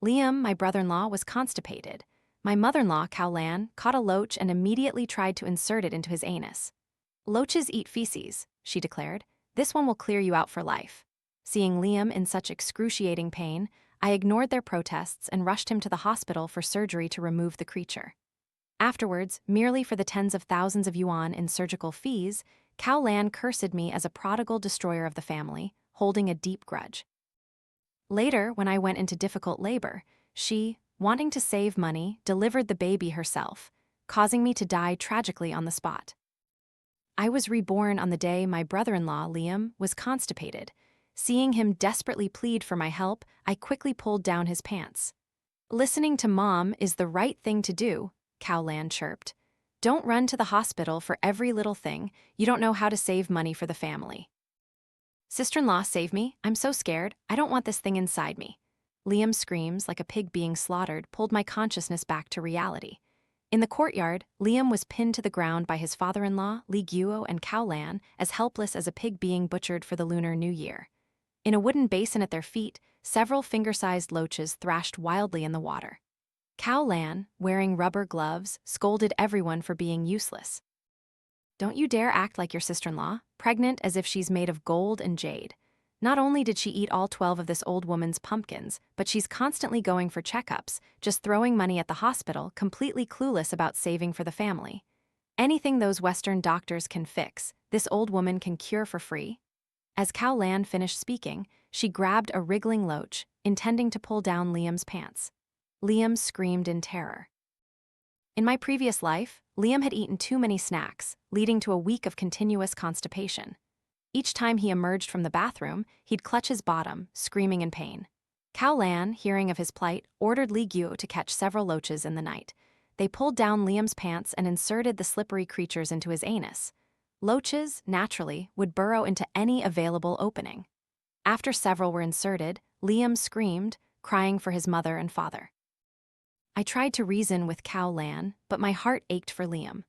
Liam, my brother-in-law, was constipated. My mother-in-law, Lan, caught a loach and immediately tried to insert it into his anus. "Loaches eat feces," she declared. "This one will clear you out for life." Seeing Liam in such excruciating pain, I ignored their protests and rushed him to the hospital for surgery to remove the creature. Afterwards, merely for the tens of thousands of yuan in surgical fees, Lan cursed me as a prodigal destroyer of the family, holding a deep grudge. Later, when I went into difficult labor, she, wanting to save money, delivered the baby herself, causing me to die tragically on the spot. I was reborn on the day my brother-in-law, Liam, was constipated. Seeing him desperately plead for my help, I quickly pulled down his pants. "Listening to Mom is the right thing to do," Lan chirped. "Don't run to the hospital for every little thing. You don't know how to save money for the family." "Sister-in-law, save me. I'm so scared. I don't want this thing inside me." Liam's screams, like a pig being slaughtered, pulled my consciousness back to reality. In the courtyard, Liam was pinned to the ground by his father-in-law, Li Guo, and Lan, as helpless as a pig being butchered for the Lunar New Year. In a wooden basin at their feet, several finger-sized loaches thrashed wildly in the water. Lan, wearing rubber gloves, scolded everyone for being useless. "Don't you dare act like your sister-in-law, pregnant as if she's made of gold and jade. Not only did she eat all 12 of this old woman's pumpkins, but she's constantly going for checkups, just throwing money at the hospital, completely clueless about saving for the family. Anything those Western doctors can fix, this old woman can cure for free." As Lan finished speaking, she grabbed a wriggling loach, intending to pull down Liam's pants. Liam screamed in terror. In my previous life, Liam had eaten too many snacks, leading to a week of continuous constipation. Each time he emerged from the bathroom, he'd clutch his bottom, screaming in pain. Lan, hearing of his plight, ordered Li Guo to catch several loaches in the night. They pulled down Liam's pants and inserted the slippery creatures into his anus. Loaches, naturally, would burrow into any available opening. After several were inserted, Liam screamed, crying for his mother and father. I tried to reason with Lan, but my heart ached for Liam.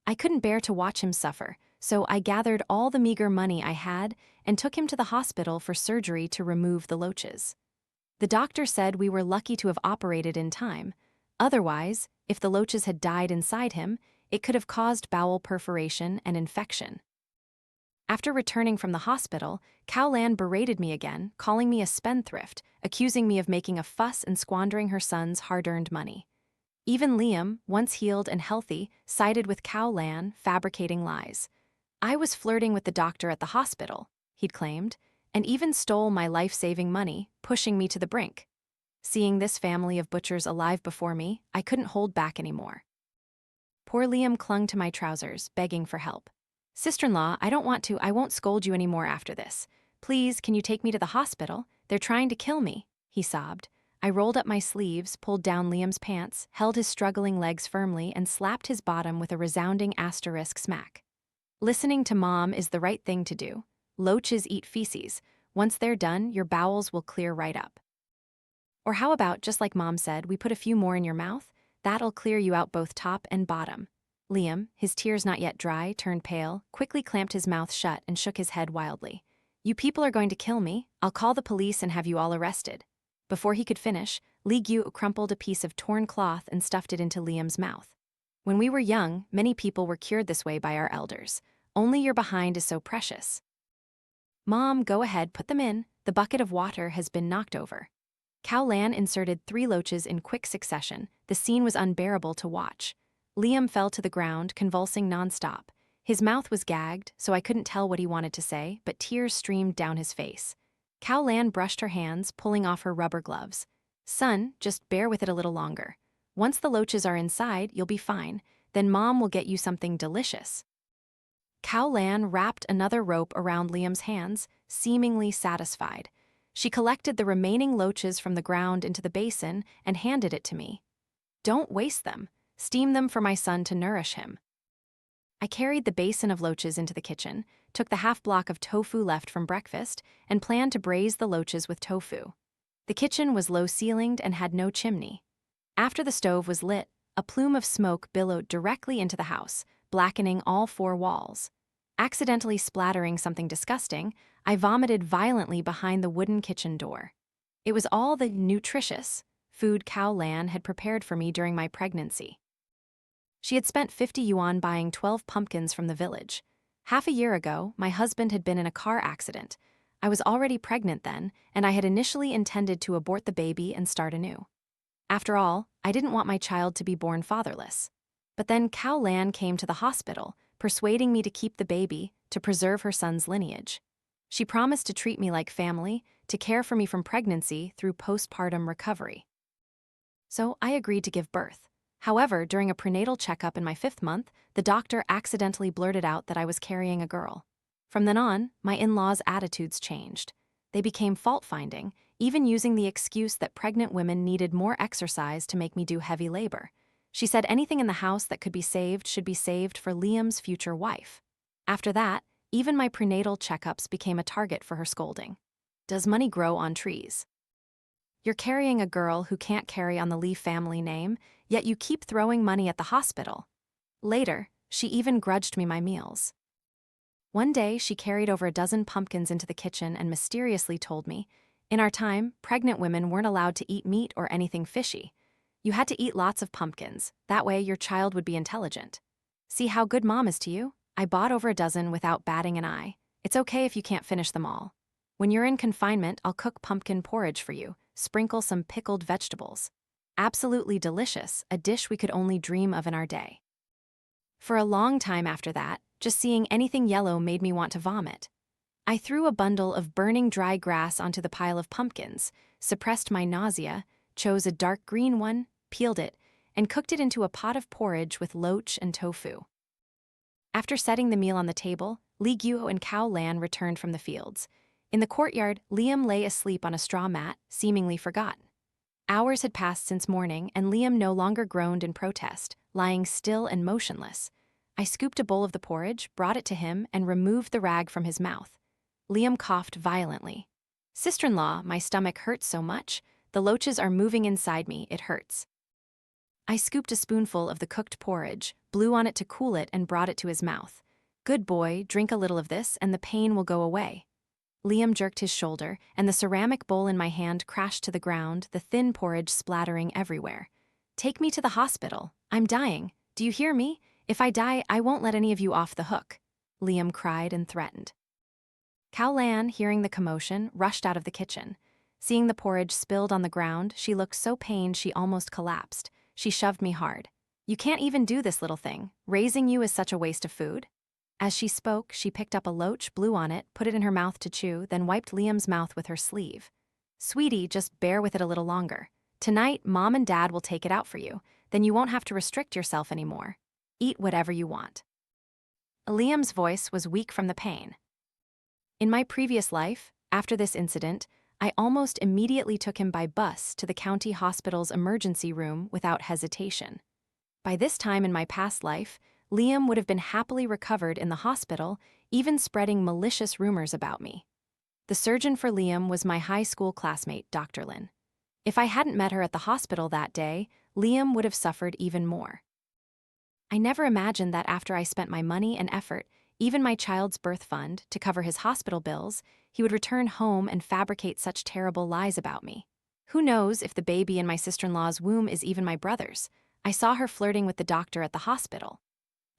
I couldn't bear to watch him suffer, so I gathered all the meager money I had and took him to the hospital for surgery to remove the loaches. The doctor said we were lucky to have operated in time. Otherwise, if the loaches had died inside him, it could have caused bowel perforation and infection. After returning from the hospital, Lan berated me again, calling me a spendthrift, accusing me of making a fuss and squandering her son's hard-earned money. Even Liam, once healed and healthy, sided with Lan, fabricating lies. "I was flirting with the doctor at the hospital," he'd claimed, "and even stole my life-saving money, pushing me to the brink." Seeing this family of butchers alive before me, I couldn't hold back anymore. Poor Liam clung to my trousers, begging for help. "Sister-in-law, I don't want to. I won't scold you anymore after this. Please, can you take me to the hospital? They're trying to kill me," he sobbed. I rolled up my sleeves, pulled down Liam's pants, held his struggling legs firmly, and slapped his bottom with a resounding asterisk smack. "Listening to Mom is the right thing to do. Loaches eat feces. Once they're done, your bowels will clear right up. Or how about, just like Mom said, we put a few more in your mouth? That'll clear you out both top and bottom." Liam, his tears not yet dry, turned pale, quickly clamped his mouth shut and shook his head wildly. "You people are going to kill me. I'll call the police and have you all arrested." Before he could finish, Li Guo crumpled a piece of torn cloth and stuffed it into Liam's mouth. "When we were young, many people were cured this way by our elders. Only your behind is so precious." "Mom, go ahead, put them in. The bucket of water has been knocked over." Lan inserted 3 loaches in quick succession. The scene was unbearable to watch. Liam fell to the ground, convulsing nonstop. His mouth was gagged, so I couldn't tell what he wanted to say, but tears streamed down his face. Lan brushed her hands, pulling off her rubber gloves. "Son, just bear with it a little longer. Once the loaches are inside, you'll be fine. Then Mom will get you something delicious." Lan wrapped another rope around Liam's hands, seemingly satisfied. She collected the remaining loaches from the ground into the basin and handed it to me. "Don't waste them. Steam them for my son to nourish him." I carried the basin of loaches into the kitchen, took the half block of tofu left from breakfast, and planned to braise the loaches with tofu. The kitchen was low-ceilinged and had no chimney. After the stove was lit, a plume of smoke billowed directly into the house, blackening all 4 walls. Accidentally splattering something disgusting, I vomited violently behind the wooden kitchen door. It was all the nutritious, food Cow Lan had prepared for me during my pregnancy. She had spent 50 yuan buying 12 pumpkins from the village. Half a year ago, my husband had been in a car accident. I was already pregnant then, and I had initially intended to abort the baby and start anew. After all, I didn't want my child to be born fatherless. But then Cow Lan came to the hospital, persuading me to keep the baby to preserve her son's lineage. She promised to treat me like family, to care for me from pregnancy through postpartum recovery. So I agreed to give birth. However, during a prenatal checkup in my 5th month, the doctor accidentally blurted out that I was carrying a girl. From then on, my in-laws' attitudes changed. They became fault-finding, even using the excuse that pregnant women needed more exercise to make me do heavy labor. She said anything in the house that could be saved should be saved for Liam's future wife. After that, even my prenatal checkups became a target for her scolding. Does money grow on trees? You're carrying a girl who can't carry on the Lee family name, yet you keep throwing money at the hospital. Later, she even grudged me my meals. One day, she carried over a dozen pumpkins into the kitchen and mysteriously told me, in our time, pregnant women weren't allowed to eat meat or anything fishy. You had to eat lots of pumpkins, that way your child would be intelligent. See how good mom is to you? I bought over a dozen without batting an eye. It's okay if you can't finish them all. When you're in confinement, I'll cook pumpkin porridge for you, sprinkle some pickled vegetables. Absolutely delicious, a dish we could only dream of in our day. For a long time after that, just seeing anything yellow made me want to vomit. I threw a bundle of burning dry grass onto the pile of pumpkins, suppressed my nausea, chose a dark green one, peeled it, and cooked it into a pot of porridge with loach and tofu. After setting the meal on the table, Li Guo and Cow Lan returned from the fields. In the courtyard, Liam lay asleep on a straw mat, seemingly forgotten. Hours had passed since morning, and Liam no longer groaned in protest, lying still and motionless. I scooped a bowl of the porridge, brought it to him, and removed the rag from his mouth. Liam coughed violently. Sister-in-law, my stomach hurts so much. The loaches are moving inside me, it hurts. I scooped a spoonful of the cooked porridge, blew on it to cool it, and brought it to his mouth. Good boy, drink a little of this, and the pain will go away. Liam jerked his shoulder, and the ceramic bowl in my hand crashed to the ground, the thin porridge splattering everywhere. Take me to the hospital. I'm dying. Do you hear me? If I die, I won't let any of you off the hook. Liam cried and threatened. Cow Lan, hearing the commotion, rushed out of the kitchen. Seeing the porridge spilled on the ground, she looked so pained she almost collapsed. She shoved me hard. You can't even do this little thing. Raising you is such a waste of food. As she spoke, she picked up a loach, blew on it, put it in her mouth to chew, then wiped Liam's mouth with her sleeve. Sweetie, just bear with it a little longer. Tonight, Mom and Dad will take it out for you. Then you won't have to restrict yourself anymore. Eat whatever you want. Liam's voice was weak from the pain. In my previous life, after this incident, I almost immediately took him by bus to the county hospital's emergency room without hesitation. By this time in my past life, Liam would have been happily recovered in the hospital, even spreading malicious rumors about me. The surgeon for Liam was my high school classmate, Dr. Lin. If I hadn't met her at the hospital that day, Liam would have suffered even more. I never imagined that after I spent my money and effort, even my child's birth fund, to cover his hospital bills, he would return home and fabricate such terrible lies about me. Who knows if the baby in my sister-in-law's womb is even my brother's? I saw her flirting with the doctor at the hospital.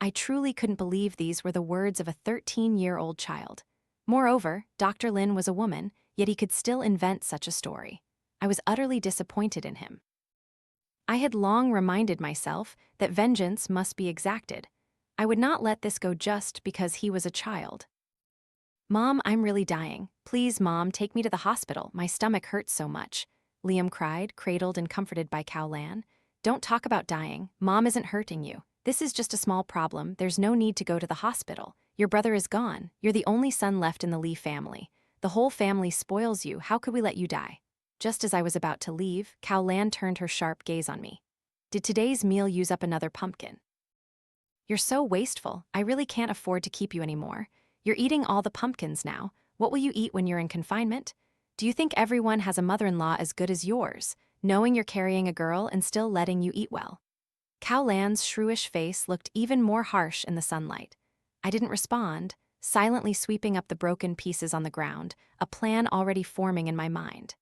I truly couldn't believe these were the words of a 13-year-old child. Moreover, Dr. Lin was a woman, yet he could still invent such a story. I was utterly disappointed in him. I had long reminded myself that vengeance must be exacted. I would not let this go just because he was a child. Mom, I'm really dying. Please, Mom, take me to the hospital. My stomach hurts so much. Liam cried, cradled and comforted by Cow Lan. Don't talk about dying. Mom isn't hurting you. This is just a small problem. There's no need to go to the hospital. Your brother is gone. You're the only son left in the Lee family. The whole family spoils you. How could we let you die? Just as I was about to leave, Cow Lan turned her sharp gaze on me. Did today's meal use up another pumpkin? You're so wasteful. I really can't afford to keep you anymore. You're eating all the pumpkins now. What will you eat when you're in confinement? Do you think everyone has a mother-in-law as good as yours, knowing you're carrying a girl and still letting you eat well? Cow Lan's shrewish face looked even more harsh in the sunlight. I didn't respond, silently sweeping up the broken pieces on the ground, a plan already forming in my mind.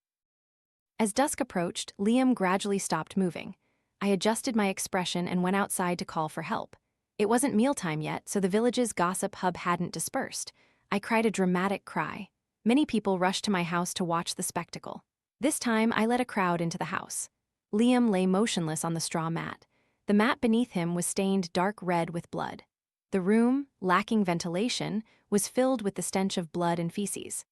As dusk approached, Liam gradually stopped moving. I adjusted my expression and went outside to call for help. It wasn't mealtime yet, so the village's gossip hub hadn't dispersed. I cried a dramatic cry. Many people rushed to my house to watch the spectacle. This time, I led a crowd into the house. Liam lay motionless on the straw mat. The mat beneath him was stained dark red with blood. The room, lacking ventilation, was filled with the stench of blood and feces.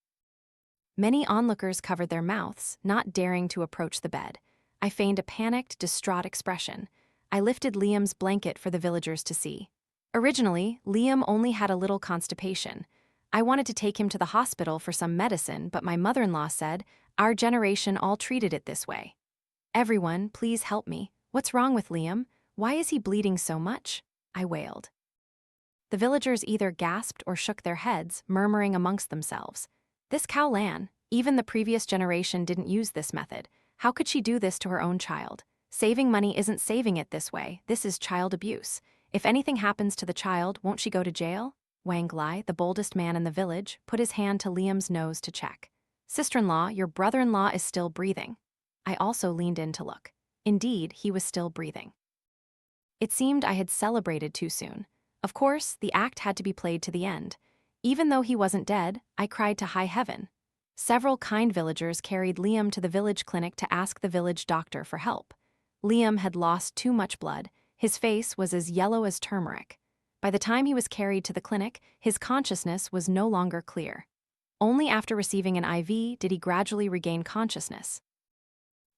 Many onlookers covered their mouths, not daring to approach the bed. I feigned a panicked, distraught expression. I lifted Liam's blanket for the villagers to see. Originally, Liam only had a little constipation. I wanted to take him to the hospital for some medicine, but my mother-in-law said, "Our generation all treated it this way. Everyone, please help me. What's wrong with Liam? Why is he bleeding so much?" I wailed. The villagers either gasped or shook their heads, murmuring amongst themselves. This cow Lan, even the previous generation didn't use this method. How could she do this to her own child? Saving money isn't saving it this way. This is child abuse. If anything happens to the child, won't she go to jail? Wang Lai, the boldest man in the village, put his hand to Liam's nose to check. "Sister-in-law, your brother-in-law is still breathing." I also leaned in to look. Indeed, he was still breathing. It seemed I had celebrated too soon. Of course, the act had to be played to the end. Even though he wasn't dead, I cried to high heaven. Several kind villagers carried Liam to the village clinic to ask the village doctor for help. Liam had lost too much blood. His face was as yellow as turmeric. By the time he was carried to the clinic, his consciousness was no longer clear. Only after receiving an IV did he gradually regain consciousness.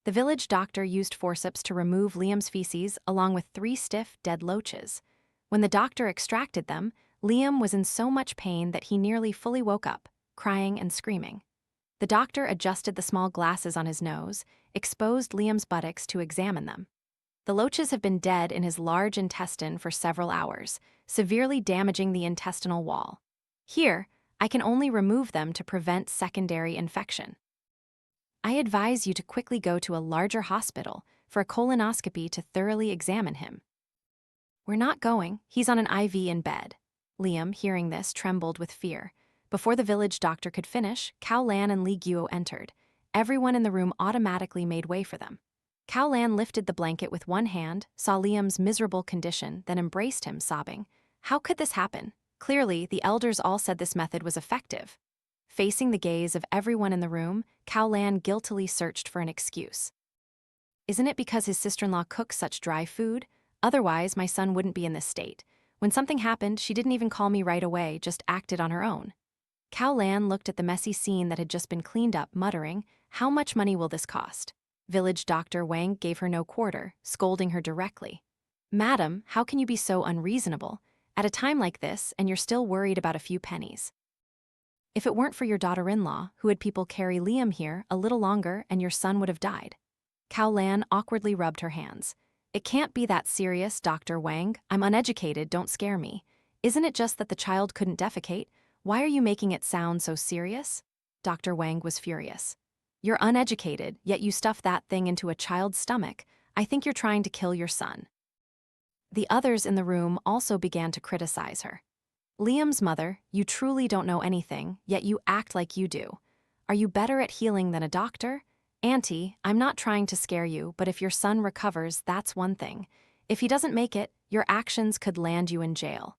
The village doctor used forceps to remove Liam's feces along with 3 stiff, dead loaches. When the doctor extracted them, Liam was in so much pain that he nearly fully woke up, crying and screaming. The doctor adjusted the small glasses on his nose, exposed Liam's buttocks to examine them. The loaches have been dead in his large intestine for several hours, severely damaging the intestinal wall. Here, I can only remove them to prevent secondary infection. I advise you to quickly go to a larger hospital for a colonoscopy to thoroughly examine him. "We're not going. He's on an IV in bed." Liam, hearing this, trembled with fear. Before the village doctor could finish, Cao Lan and Li Guo entered. Everyone in the room automatically made way for them. Cao Lan lifted the blanket with one hand, saw Liam's miserable condition, then embraced him, sobbing. How could this happen? Clearly, the elders all said this method was effective. Facing the gaze of everyone in the room, Cao Lan guiltily searched for an excuse. "Isn't it because his sister-in-law cooks such dry food? Otherwise, my son wouldn't be in this state. When something happened, she didn't even call me right away, just acted on her own." Cao Lan looked at the messy scene that had just been cleaned up, muttering, "How much money will this cost?" Village Dr. Wang gave her no quarter, scolding her directly. "Madam, how can you be so unreasonable? At a time like this, and you're still worried about a few pennies. If it weren't for your daughter-in-law, who had people carry Liam here a little longer and your son would have died." Cao Lan awkwardly rubbed her hands. "It can't be that serious, Dr. Wang. I'm uneducated, don't scare me. Isn't it just that the child couldn't defecate? Why are you making it sound so serious?" Dr. Wang was furious. "You're uneducated, yet you stuff that thing into a child's stomach. I think you're trying to kill your son." The others in the room also began to criticize her. "Liam's mother, you truly don't know anything, yet you act like you do. Are you better at healing than a doctor? Auntie, I'm not trying to scare you, but if your son recovers, that's one thing. If he doesn't make it, your actions could land you in jail."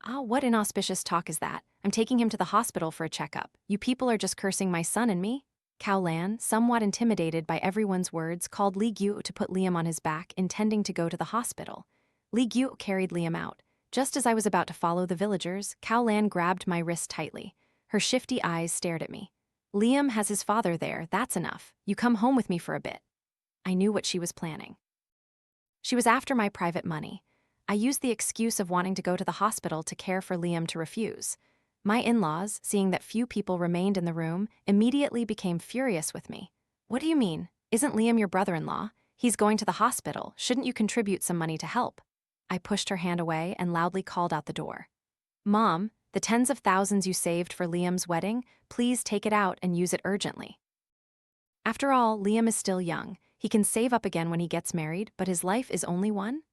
What inauspicious talk is that? I'm taking him to the hospital for a checkup. You people are just cursing my son and me?" Cao Lan, somewhat intimidated by everyone's words, called Li Guo to put Liam on his back, intending to go to the hospital. Li Guo carried Liam out. Just as I was about to follow the villagers, Cao Lan grabbed my wrist tightly. Her shifty eyes stared at me. "Liam has his father there, that's enough. You come home with me for a bit." I knew what she was planning. She was after my private money. I used the excuse of wanting to go to the hospital to care for Liam to refuse. My in-laws, seeing that few people remained in the room, immediately became furious with me. "What do you mean? Isn't Liam your brother-in-law? He's going to the hospital. Shouldn't you contribute some money to help?" I pushed her hand away and loudly called out the door. "Mom, the tens of thousands you saved for Liam's wedding, please take it out and use it urgently. After all, Liam is still young. He can save up again when he gets married, but his life is only one."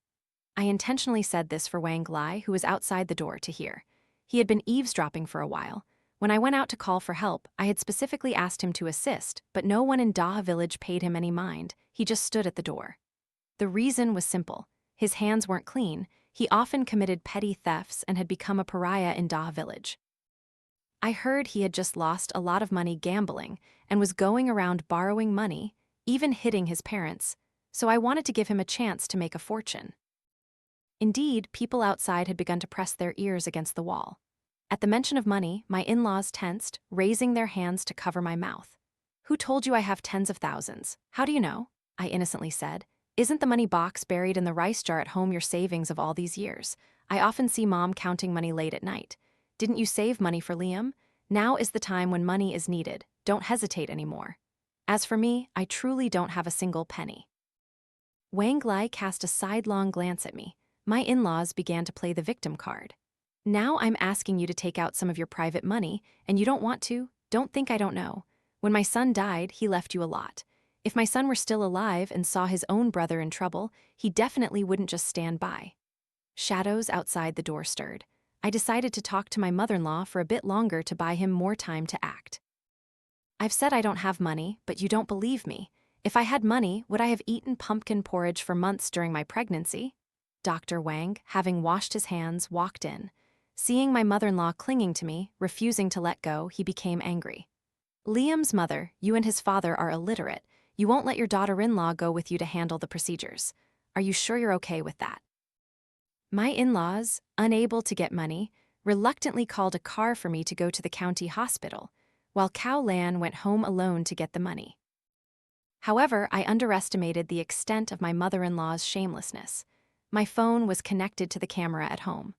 I intentionally said this for Wang Lai, who was outside the door, to hear. He had been eavesdropping for a while. When I went out to call for help, I had specifically asked him to assist, but no one in Daha village paid him any mind. He just stood at the door. The reason was simple. His hands weren't clean. He often committed petty thefts and had become a pariah in Daha village. I heard he had just lost a lot of money gambling and was going around borrowing money, even hitting his parents, so I wanted to give him a chance to make a fortune. Indeed, people outside had begun to press their ears against the wall. At the mention of money, my in-laws tensed, raising their hands to cover my mouth. "Who told you I have tens of thousands? How do you know?" I innocently said. "Isn't the money box buried in the rice jar at home your savings of all these years? I often see Mom counting money late at night. Didn't you save money for Liam? Now is the time when money is needed. Don't hesitate anymore. As for me, I truly don't have a single penny." Wang Lai cast a sidelong glance at me. My in-laws began to play the victim card. "Now I'm asking you to take out some of your private money, and you don't want to? Don't think I don't know. When my son died, he left you a lot. If my son were still alive and saw his own brother in trouble, he definitely wouldn't just stand by." Shadows outside the door stirred. I decided to talk to my mother-in-law for a bit longer to buy him more time to act. "I've said I don't have money, but you don't believe me. If I had money, would I have eaten pumpkin porridge for months during my pregnancy?" Dr. Wang, having washed his hands, walked in. Seeing my mother-in-law clinging to me, refusing to let go, he became angry. "Liam's mother, you and his father are illiterate. You won't let your daughter-in-law go with you to handle the procedures. Are you sure you're okay with that?" My in-laws, unable to get money, reluctantly called a car for me to go to the county hospital, while Cao Lan went home alone to get the money. However, I underestimated the extent of my mother-in-law's shamelessness. My phone was connected to the camera at home.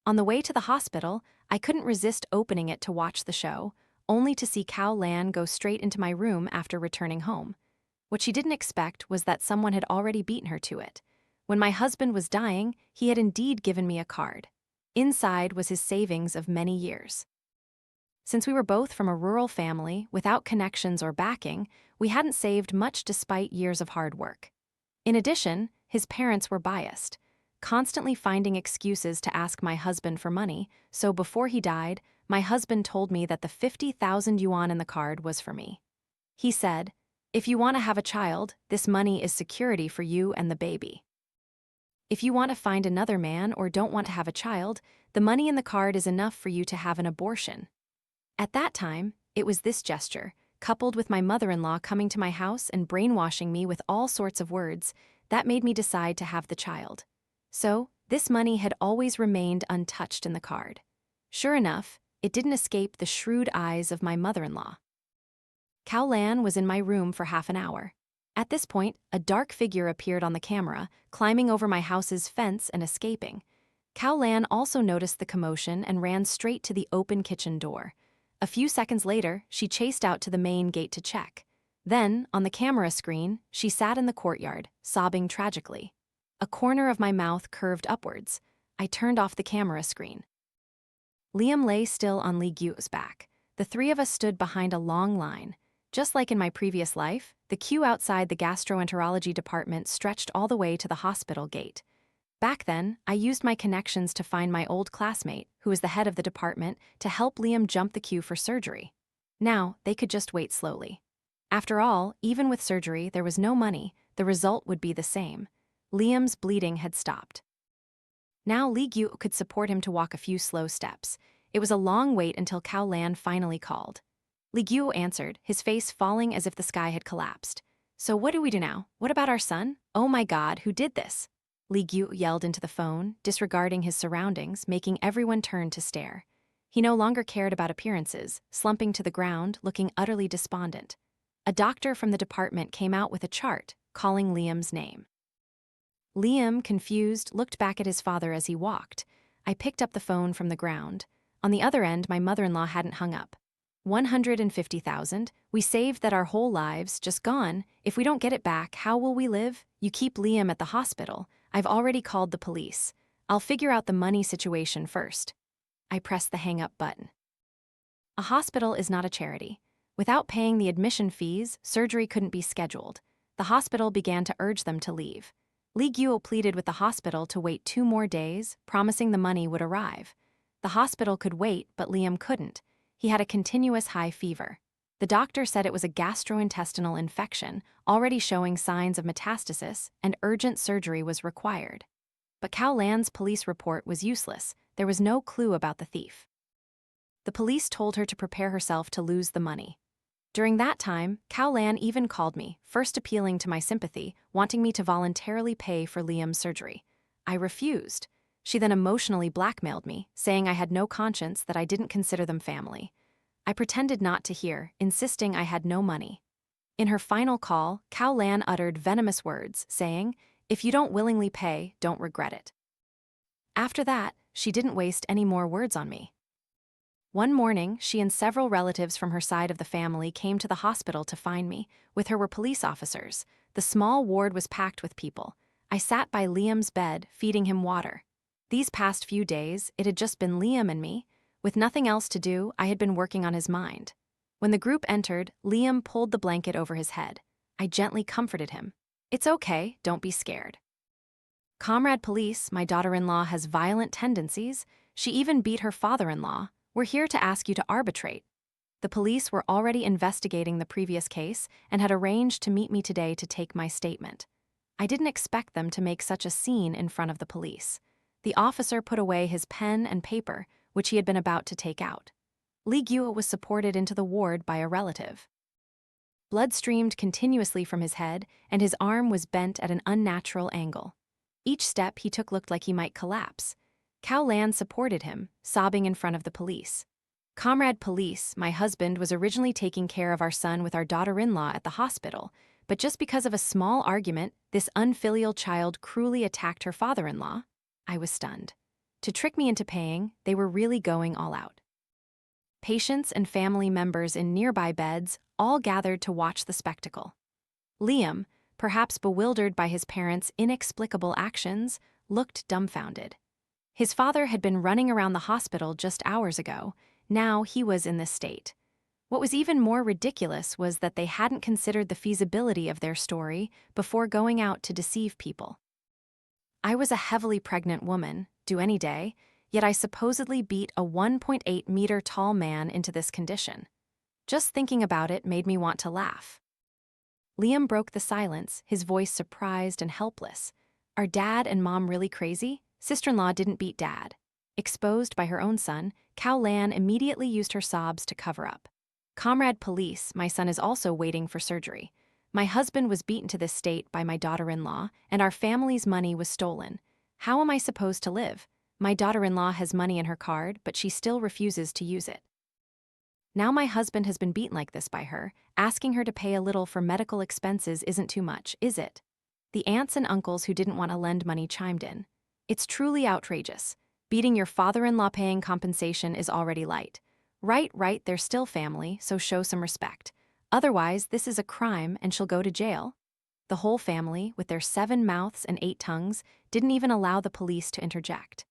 On the way to the hospital, I couldn't resist opening it to watch the show, only to see Cao Lan go straight into my room after returning home. What she didn't expect was that someone had already beaten her to it. When my husband was dying, he had indeed given me a card. Inside was his savings of many years. Since we were both from a rural family, without connections or backing, we hadn't saved much despite years of hard work. In addition, his parents were biased, constantly finding excuses to ask my husband for money, so before he died, my husband told me that the 50,000 yuan in the card was for me. He said, "If you want to have a child, this money is security for you and the baby. If you want to find another man or don't want to have a child, the money in the card is enough for you to have an abortion." At that time, it was this gesture, coupled with my mother-in-law coming to my house and brainwashing me with all sorts of words, that made me decide to have the child. So, this money had always remained untouched in the card. Sure enough, it didn't escape the shrewd eyes of my mother-in-law. Cao Lan was in my room for half an hour. At this point, a dark figure appeared on the camera, climbing over my house's fence and escaping. Cao Lan also noticed the commotion and ran straight to the open kitchen door. A few seconds later, she chased out to the main gate to check. Then, on the camera screen, she sat in the courtyard, sobbing tragically. A corner of my mouth curved upwards. I turned off the camera screen. Liam lay still on Li Gyu's back. The three of us stood behind a long line. Just like in my previous life, the queue outside the gastroenterology department stretched all the way to the hospital gate. Back then, I used my connections to find my old classmate, who was the head of the department, to help Liam jump the queue for surgery. Now, they could just wait slowly. After all, even with surgery, there was no money. The result would be the same. Liam's bleeding had stopped. Now Li Gyu could support him to walk a few slow steps. It was a long wait until Cao Lan finally called. Li Gyu answered, his face falling as if the sky had collapsed. "So what do we do now? What about our son? Oh my God, who did this?" Li Gyu yelled into the phone, disregarding his surroundings, making everyone turn to stare. He no longer cared about appearances, slumping to the ground, looking utterly despondent. A doctor from the department came out with a chart, calling Liam's name. Liam, confused, looked back at his father as he walked. I picked up the phone from the ground. On the other end, my mother-in-law hadn't hung up. 150,000. We saved that our whole lives, just gone. If we don't get it back, how will we live? You keep Liam at the hospital. I've already called the police. I'll figure out the money situation first. I pressed the hang-up button. A hospital is not a charity. Without paying the admission fees, surgery couldn't be scheduled. The hospital began to urge them to leave. Li Gyu pleaded with the hospital to wait 2 more days, promising the money would arrive. The hospital could wait, but Liam couldn't. He had a continuous high fever. The doctor said it was a gastrointestinal infection, already showing signs of metastasis, and urgent surgery was required. But Khao Lan's police report was useless. There was no clue about the thief. The police told her to prepare herself to lose the money. During that time, Khao Lan even called me, first appealing to my sympathy, wanting me to voluntarily pay for Liam's surgery. I refused. She then emotionally blackmailed me, saying I had no conscience, that I didn't consider them family. I pretended not to hear, insisting I had no money. In her final call, Khao Lan uttered venomous words, saying, "If you don't willingly pay, don't regret it." After that, she didn't waste any more words on me. One morning, she and several relatives from her side of the family came to the hospital to find me. With her were police officers. The small ward was packed with people. I sat by Liam's bed, feeding him water. These past few days, it had just been Liam and me. With nothing else to do, I had been working on his mind. When the group entered, Liam pulled the blanket over his head. I gently comforted him. "It's okay, don't be scared." "Comrade Police, my daughter-in-law has violent tendencies. She even beat her father-in-law. We're here to ask you to arbitrate." The police were already investigating the previous case and had arranged to meet me today to take my statement. I didn't expect them to make such a scene in front of the police. The officer put away his pen and paper, which he had been about to take out. Li Guo was supported into the ward by a relative. Blood streamed continuously from his head, and his arm was bent at an unnatural angle. Each step he took looked like he might collapse. Khao Lan supported him, sobbing in front of the police. "Comrade Police, my husband was originally taking care of our son with our daughter-in-law at the hospital, but just because of a small argument, this unfilial child cruelly attacked her father-in-law." I was stunned. To trick me into paying, they were really going all out. Patients and family members in nearby beds all gathered to watch the spectacle. Liam, perhaps bewildered by his parents' inexplicable actions, looked dumbfounded. His father had been running around the hospital just hours ago. Now he was in this state. What was even more ridiculous was that they hadn't considered the feasibility of their story before going out to deceive people. I was a heavily pregnant woman, due any day, yet I supposedly beat a 1.8-meter tall man into this condition. Just thinking about it made me want to laugh. Liam broke the silence, his voice surprised and helpless. "Are Dad and Mom really crazy? Sister-in-law didn't beat Dad." Exposed by her own son, Khao Lan immediately used her sobs to cover up. "Comrade Police, my son is also waiting for surgery. My husband was beaten to this state by my daughter-in-law, and our family's money was stolen. How am I supposed to live? My daughter-in-law has money in her card, but she still refuses to use it. Now my husband has been beaten like this by her. Asking her to pay a little for medical expenses isn't too much, is it?" The aunts and uncles who didn't want to lend money chimed in. "It's truly outrageous. Beating your father-in-law paying compensation is already light. Right, they're still family, so show some respect. Otherwise, this is a crime and she'll go to jail." The whole family, with their 7 mouths and 8 tongues, didn't even allow the police to interject.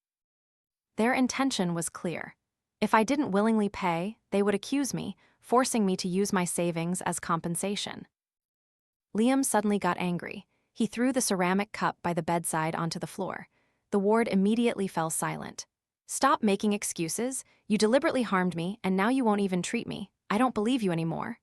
Their intention was clear. If I didn't willingly pay, they would accuse me, forcing me to use my savings as compensation. Liam suddenly got angry. He threw the ceramic cup by the bedside onto the floor. The ward immediately fell silent. "Stop making excuses. You deliberately harmed me, and now you won't even treat me. I don't believe you anymore."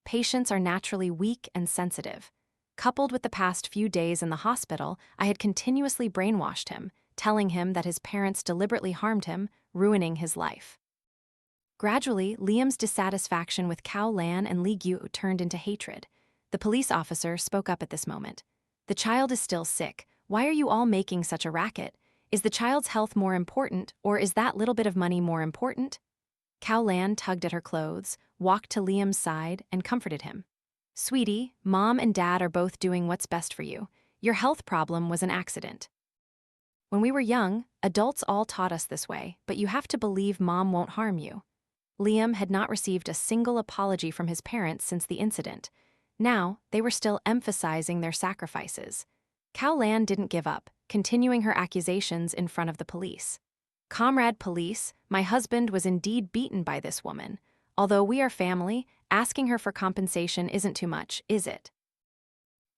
Patients are naturally weak and sensitive. Coupled with the past few days in the hospital, I had continuously brainwashed him, telling him that his parents deliberately harmed him, ruining his life. Gradually, Liam's dissatisfaction with Khao Lan and Li Guo turned into hatred. The police officer spoke up at this moment. "The child is still sick. Why are you all making such a racket? Is the child's health more important, or is that little bit of money more important?" Khao Lan tugged at her clothes, walked to Liam's side, and comforted him. "Sweetie, Mom and Dad are both doing what's best for you. Your health problem was an accident. When we were young, adults all taught us this way, but you have to believe Mom won't harm you." Liam had not received a single apology from his parents since the incident. Now, they were still emphasizing their sacrifices. Khao Lan didn't give up, continuing her accusations in front of the police. "Comrade Police, my husband was indeed beaten by this woman. Although we are family, asking her for compensation isn't too much, is it?"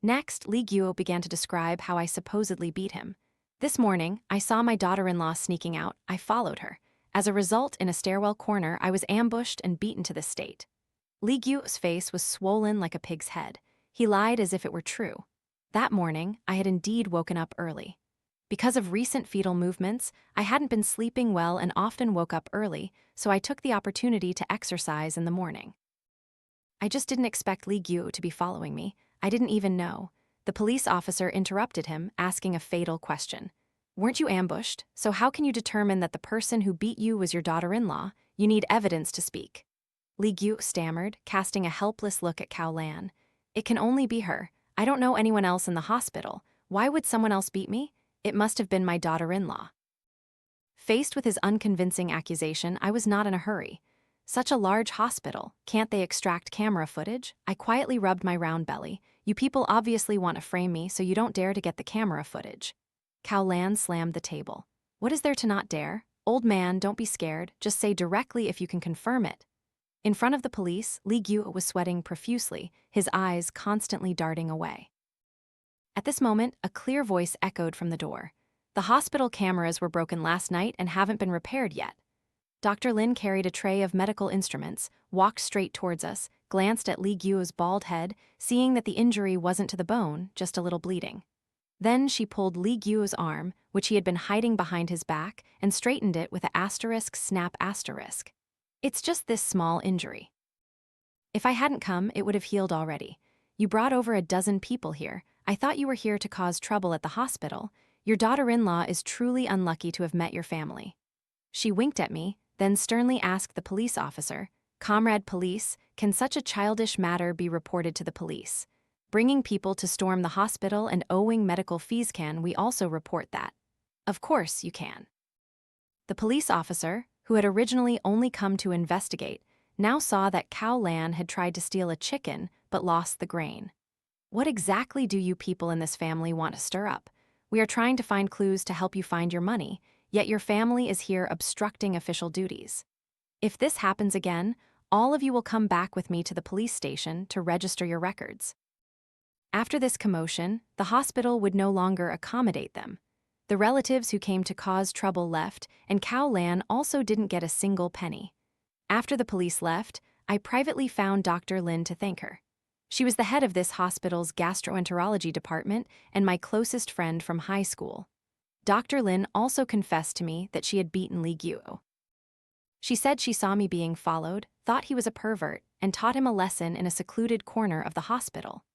Next, Li Guo began to describe how I supposedly beat him. "This morning, I saw my daughter-in-law sneaking out. I followed her. As a result, in a stairwell corner, I was ambushed and beaten to this state. Li Gyu's face was swollen like a pig's head. He lied as if it were true. That morning, I had indeed woken up early. Because of recent fetal movements, I hadn't been sleeping well and often woke up early, so I took the opportunity to exercise in the morning. I just didn't expect Li Gyu to be following me. I didn't even know. The police officer interrupted him, asking a fatal question. Weren't you ambushed? So how can you determine that the person who beat you was your daughter-in-law? You need evidence to speak. Li Gyu stammered, casting a helpless look at Cao Lan. It can only be her. I don't know anyone else in the hospital. Why would someone else beat me? It must have been my daughter-in-law. Faced with his unconvincing accusation, I was not in a hurry. Such a large hospital, can't they extract camera footage? I quietly rubbed my round belly. You people obviously want to frame me, so you don't dare to get the camera footage. Cao Lan slammed the table. What is there to not dare? Old man, don't be scared. Just say directly if you can confirm it. In front of the police, Li Gyu was sweating profusely, his eyes constantly darting away. At this moment, a clear voice echoed from the door. The hospital cameras were broken last night and haven't been repaired yet. Dr. Lin carried a tray of medical instruments, walked straight towards us, glanced at Li Gyu's bald head, seeing that the injury wasn't to the bone, just a little bleeding. Then she pulled Li Gyu's arm, which he had been hiding behind his back, and straightened it with a *snap*. It's just this small injury. If I hadn't come, it would have healed already. You brought over a dozen people here. I thought you were here to cause trouble at the hospital. Your daughter-in-law is truly unlucky to have met your family. She winked at me, then sternly asked the police officer, Comrade Police, can such a childish matter be reported to the police? Bringing people to storm the hospital and owing medical fees, can we also report that? Of course you can. The police officer, who had originally only come to investigate, now saw that Cao Lan had tried to steal a chicken but lost the grain. What exactly do you people in this family want to stir up? We are trying to find clues to help you find your money, yet your family is here obstructing official duties. If this happens again, all of you will come back with me to the police station to register your records. After this commotion, the hospital would no longer accommodate them. The relatives who came to cause trouble left, and Cao Lan also didn't get a single penny. After the police left, I privately found Dr. Lin to thank her. She was the head of this hospital's gastroenterology department and my closest friend from high school. Dr. Lin also confessed to me that she had beaten Li Gyu. She said she saw me being followed, thought he was a pervert, and taught him a lesson in a secluded corner of the hospital.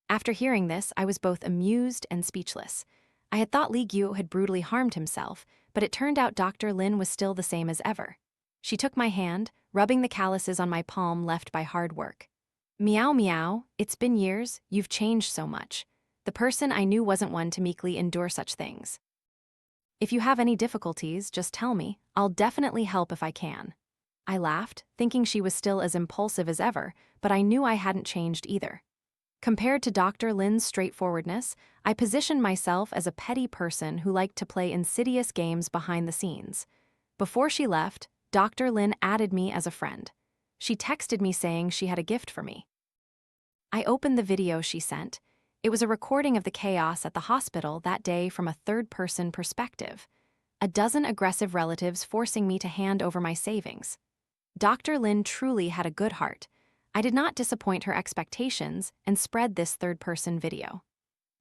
After hearing this, I was both amused and speechless. I had thought Li Gyu had brutally harmed himself, but it turned out Dr. Lin was still the same as ever. She took my hand, rubbing the calluses on my palm left by hard work. Meow meow, it's been years, you've changed so much. The person I knew wasn't one to meekly endure such things. If you have any difficulties, just tell me, I'll definitely help if I can. I laughed, thinking she was still as impulsive as ever, but I knew I hadn't changed either. Compared to Dr. Lin's straightforwardness, I positioned myself as a petty person who liked to play insidious games behind the scenes. Before she left, Dr. Lin added me as a friend. She texted me saying she had a gift for me. I opened the video she sent. It was a recording of the chaos at the hospital that day from a third-person perspective. A dozen aggressive relatives forcing me to hand over my savings. Dr. Lin truly had a good heart. I did not disappoint her expectations and spread this third-person video.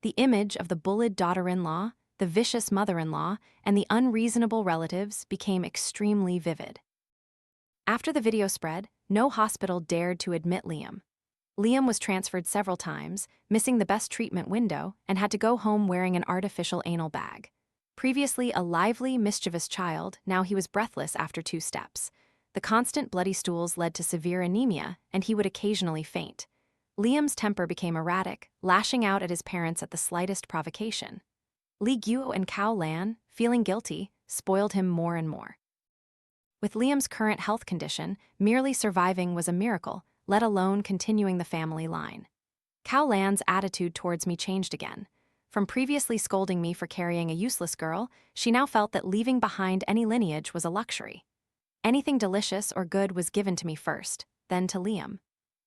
The image of the bullied daughter-in-law, the vicious mother-in-law, and the unreasonable relatives became extremely vivid. After the video spread, no hospital dared to admit Liam. Liam was transferred several times, missing the best treatment window, and had to go home wearing an artificial anal bag. Previously a lively, mischievous child, now he was breathless after 2 steps. The constant bloody stools led to severe anemia, and he would occasionally faint. Liam's temper became erratic, lashing out at his parents at the slightest provocation. Li Gyu and Cao Lan, feeling guilty, spoiled him more and more. With Liam's current health condition, merely surviving was a miracle, let alone continuing the family line. Cao Lan's attitude towards me changed again. From previously scolding me for carrying a useless girl, she now felt that leaving behind any lineage was a luxury. Anything delicious or good was given to me first, then to Liam.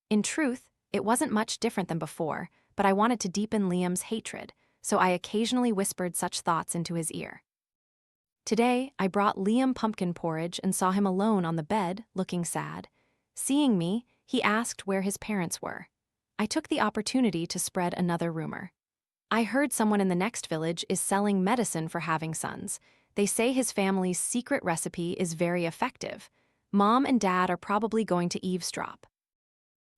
In truth, it wasn't much different than before, but I wanted to deepen Liam's hatred, so I occasionally whispered such thoughts into his ear. Today, I brought Liam pumpkin porridge and saw him alone on the bed, looking sad. Seeing me, he asked where his parents were. I took the opportunity to spread another rumor. I heard someone in the next village is selling medicine for having sons. They say his family's secret recipe is very effective. Mom and Dad are probably going to eavesdrop.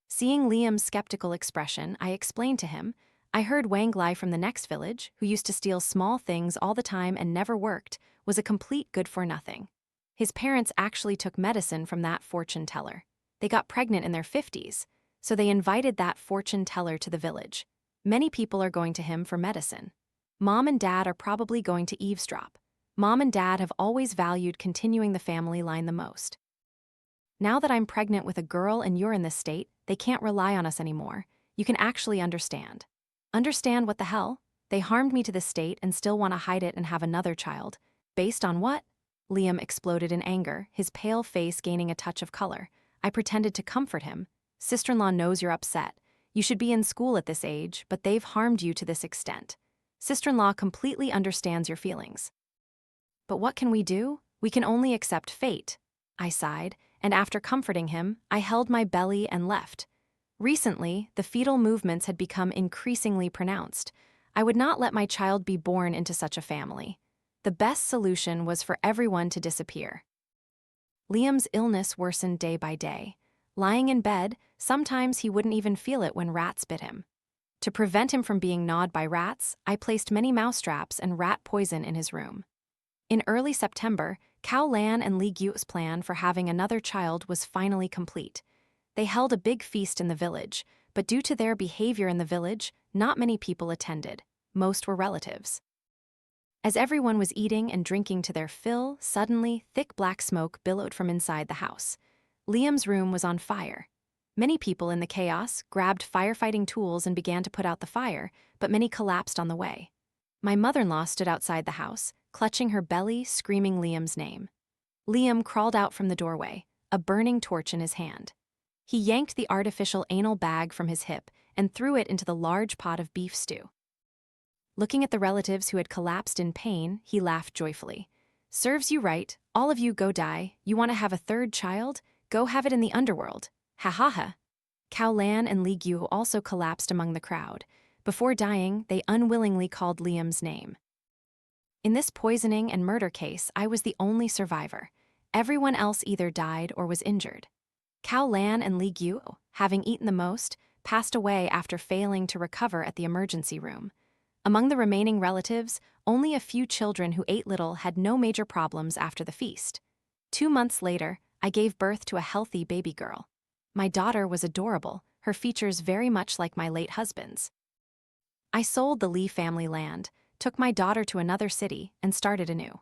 Seeing Liam's skeptical expression, I explained to him, I heard Wanglai from the next village, who used to steal small things all the time and never worked, was a complete good-for-nothing. His parents actually took medicine from that fortune teller. They got pregnant in their 50s, so they invited that fortune teller to the village. Many people are going to him for medicine. Mom and Dad are probably going to eavesdrop. Mom and Dad have always valued continuing the family line the most. Now that I'm pregnant with a girl and you're in this state, they can't rely on us anymore. You can actually understand. Understand what the hell? They harmed me to this state and still want to hide it and have another child. Based on what? Liam exploded in anger, his pale face gaining a touch of color. I pretended to comfort him. Sister-in-law knows you're upset. You should be in school at this age, but they've harmed you to this extent. Sister-in-law completely understands your feelings. But what can we do? We can only accept fate. I sighed, and after comforting him, I held my belly and left. Recently, the fetal movements had become increasingly pronounced. I would not let my child be born into such a family. The best solution was for everyone to disappear. Liam's illness worsened day by day. Lying in bed, sometimes he wouldn't even feel it when rats bit him. To prevent him from being gnawed by rats, I placed many mousetraps and rat poison in his room. In early September, Cao Lan and Li Gyu's plan for having another child was finally complete. They held a big feast in the village, but due to their behavior in the village, not many people attended. Most were relatives. As everyone was eating and drinking to their fill, suddenly, thick black smoke billowed from inside the house. Liam's room was on fire. Many people in the chaos grabbed firefighting tools and began to put out the fire, but many collapsed on the way. My mother-in-law stood outside the house, clutching her belly, screaming Liam's name. Liam crawled out from the doorway, a burning torch in his hand. He yanked the artificial anal bag from his hip and threw it into the large pot of beef stew. Looking at the relatives who had collapsed in pain, he laughed joyfully. "Serves you right, all of you go die. You want to have a third child? Go have it in the underworld. Ha ha ha." Cao Lan and Li Gyu also collapsed among the crowd. Before dying, they unwillingly called Liam's name. In this poisoning and murder case, I was the only survivor. Everyone else either died or was injured. Cao Lan and Li Gyu, having eaten the most, passed away after failing to recover at the emergency room. Among the remaining relatives, only a few children who ate little had no major problems after the feast. 2 months later, I gave birth to a healthy baby girl. My daughter was adorable, her features very much like my late husband's. I sold the Li family land, took my daughter to another city, and started anew.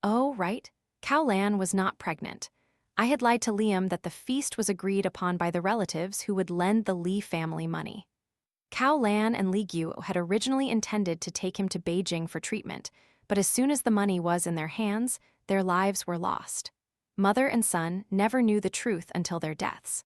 Oh, right, Cao Lan was not pregnant. I had lied to Liam that the feast was agreed upon by the relatives who would lend the Li family money. Cao Lan and Li Gyu had originally intended to take him to Beijing for treatment, but as soon as the money was in their hands, their lives were lost. Mother and son never knew the truth until their deaths.